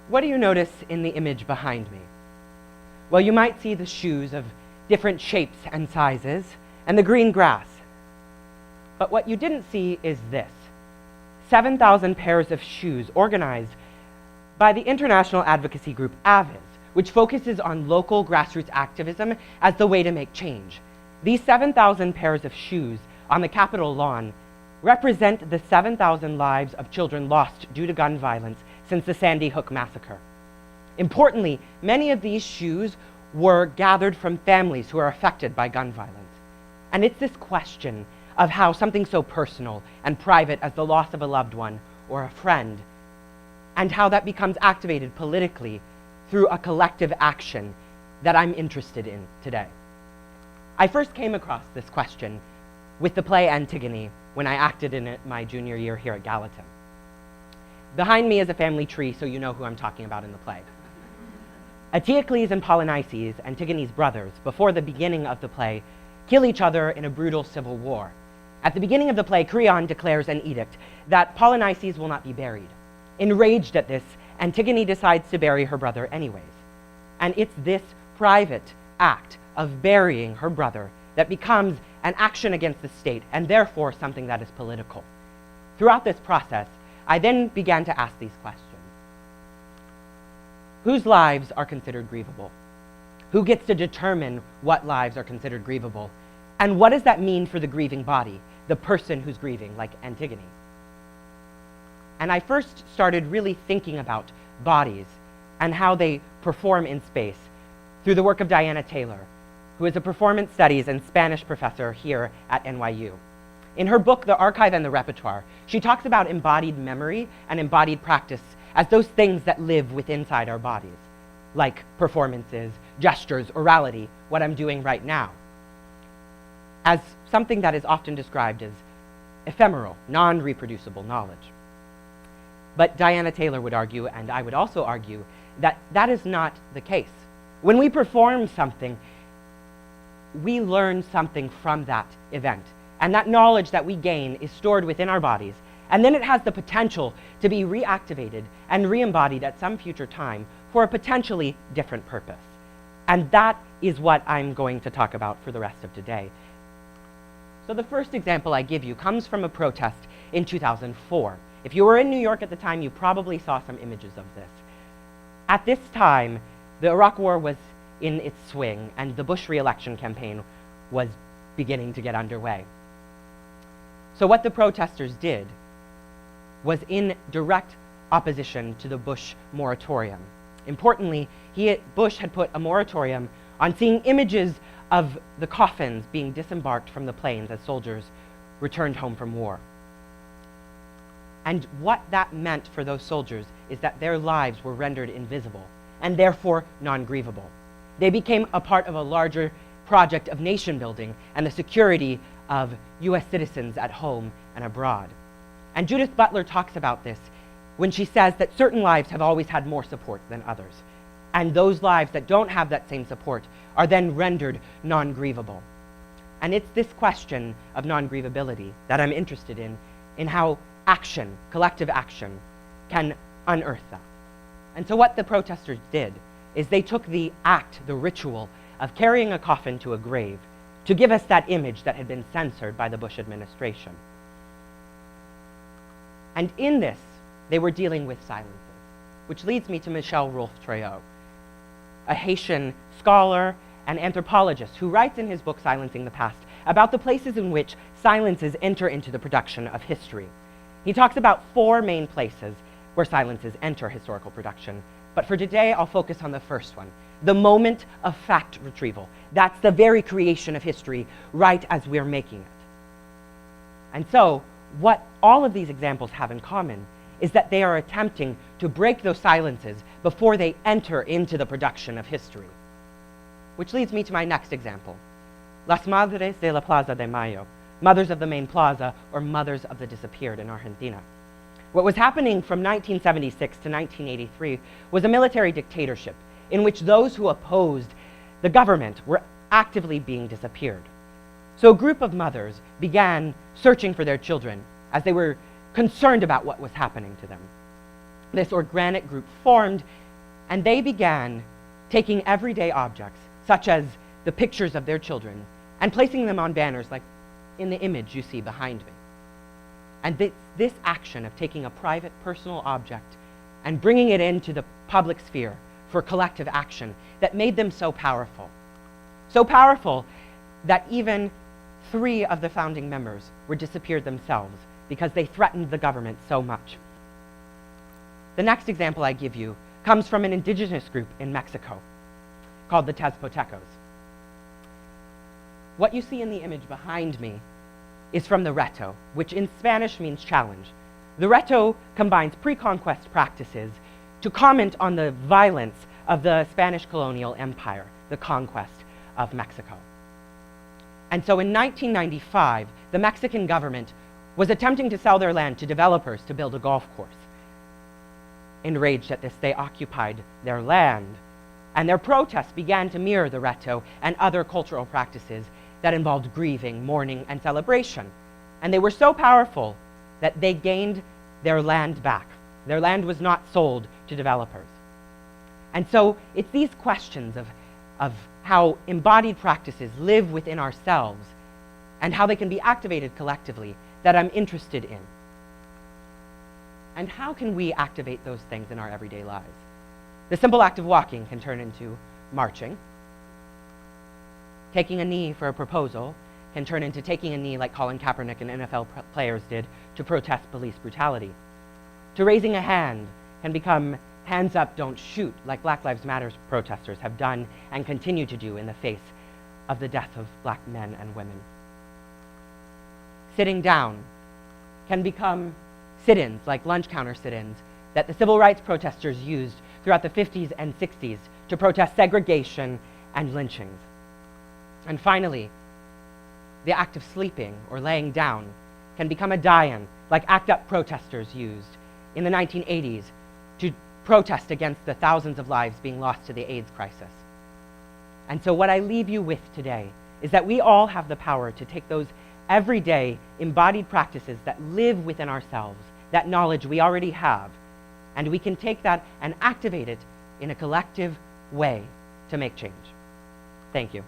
what do you notice in the image behind me? Well, you might see the shoes of different shapes and sizes and the green grass. But what you didn't see is this: 7,000 pairs of shoes organized by the international advocacy group AVIS, which focuses on local grassroots activism as the way to make change. These 7,000 pairs of shoes on the Capitol lawn represent the 7,000 lives of children lost due to gun violence since the Sandy Hook massacre. Importantly, many of these shoes were gathered from families who are affected by gun violence. And it's this question of how something so personal and private as the loss of a loved one or a friend, and how that becomes activated politically through a collective action, that I'm interested in today. I first came across this question with the play Antigone when I acted in it my junior year here at Gallatin. Behind me is a family tree, so you know who I'm talking about in the play. Eteocles and Polynices, Antigone's brothers, before the beginning of the play, kill each other in a brutal civil war. At the beginning of the play, Creon declares an edict that Polynices will not be buried. Enraged at this, Antigone decides to bury her brother anyways. And it's this private act of burying her brother that becomes an action against the state, and therefore something that is political. Throughout this process, I then began to ask these questions. Whose lives are considered grievable? Who gets to determine what lives are considered grievable? And what does that mean for the grieving body, the person who's grieving, like Antigone? And I first started really thinking about bodies and how they perform in space through the work of Diana Taylor, who is a performance studies and Spanish professor here at NYU. In her book, The Archive and the Repertoire, she talks about embodied memory and embodied practice as those things that live within inside our bodies, like performances, gestures, orality, what I'm doing right now, as something that is often described as ephemeral, non-reproducible knowledge. But Diana Taylor would argue, and I would also argue, that that is not the case. When we perform something, we learn something from that event. And that knowledge that we gain is stored within our bodies. And then it has the potential to be reactivated and re-embodied at some future time for a potentially different purpose. And that is what I'm going to talk about for the rest of today. So the first example I give you comes from a protest in 2004. If you were in New York at the time, you probably saw some images of this. At this time, the Iraq War was in its swing, and the Bush re-election campaign was beginning to get underway. So what the protesters did was in direct opposition to the Bush moratorium. Importantly, Bush had put a moratorium on seeing images of the coffins being disembarked from the planes as soldiers returned home from war. And what that meant for those soldiers is that their lives were rendered invisible and therefore non-grievable. They became a part of a larger project of nation building and the security of US citizens at home and abroad. And Judith Butler talks about this when she says that certain lives have always had more support than others. And those lives that don't have that same support are then rendered non-grievable. And it's this question of non-grievability that I'm interested in how action, collective action, can unearth that. And so what the protesters did is they took the act, the ritual of carrying a coffin to a grave to give us that image that had been censored by the Bush administration. And in this, they were dealing with silences, which leads me to Michel Rolfe-Trayaud, a Haitian scholar and anthropologist who writes in his book Silencing the Past about the places in which silences enter into the production of history. He talks about 4 main places where silences enter historical production. But for today, I'll focus on the first one, the moment of fact retrieval. That's the very creation of history right as we're making it. And so, what all of these examples have in common is that they are attempting to break those silences before they enter into the production of history. Which leads me to my next example, Las Madres de la Plaza de Mayo, Mothers of the Main Plaza, or Mothers of the Disappeared in Argentina. What was happening from 1976 to 1983 was a military dictatorship in which those who opposed the government were actively being disappeared. So a group of mothers began searching for their children as they were concerned about what was happening to them. this organic group formed, and they began taking everyday objects, such as the pictures of their children, and placing them on banners like in the image you see behind me. And this action of taking a private, personal object and bringing it into the public sphere for collective action that made them so powerful. So powerful that even 3 of the founding members were disappeared themselves because they threatened the government so much. The next example I give you comes from an indigenous group in Mexico called the Tazbo Tacos. What you see in the image behind me is from the reto, which in Spanish means challenge. The reto combines pre-conquest practices to comment on the violence of the Spanish colonial empire, the conquest of Mexico. And so in 1995, the Mexican government was attempting to sell their land to developers to build a golf course. Enraged at this, they occupied their land, and their protests began to mirror the reto and other cultural practices that involved grieving, mourning, and celebration. And they were so powerful that they gained their land back. Their land was not sold to developers. And so it's these questions of how embodied practices live within ourselves and how they can be activated collectively that I'm interested in. And how can we activate those things in our everyday lives? The simple act of walking can turn into marching. Taking a knee for a proposal can turn into taking a knee like Colin Kaepernick and NFL players did to protest police brutality. To raising a hand can become hands up, don't shoot, like Black Lives Matter protesters have done and continue to do in the face of the death of black men and women. Sitting down can become sit-ins, like lunch counter sit-ins, that the civil rights protesters used throughout the 50s and 60s to protest segregation and lynchings. And finally, the act of sleeping or laying down can become a die-in, like ACT UP protesters used in the 1980s to protest against the thousands of lives being lost to the AIDS crisis. And so what I leave you with today is that we all have the power to take those everyday embodied practices that live within ourselves, that knowledge we already have, and we can take that and activate it in a collective way to make change. Thank you.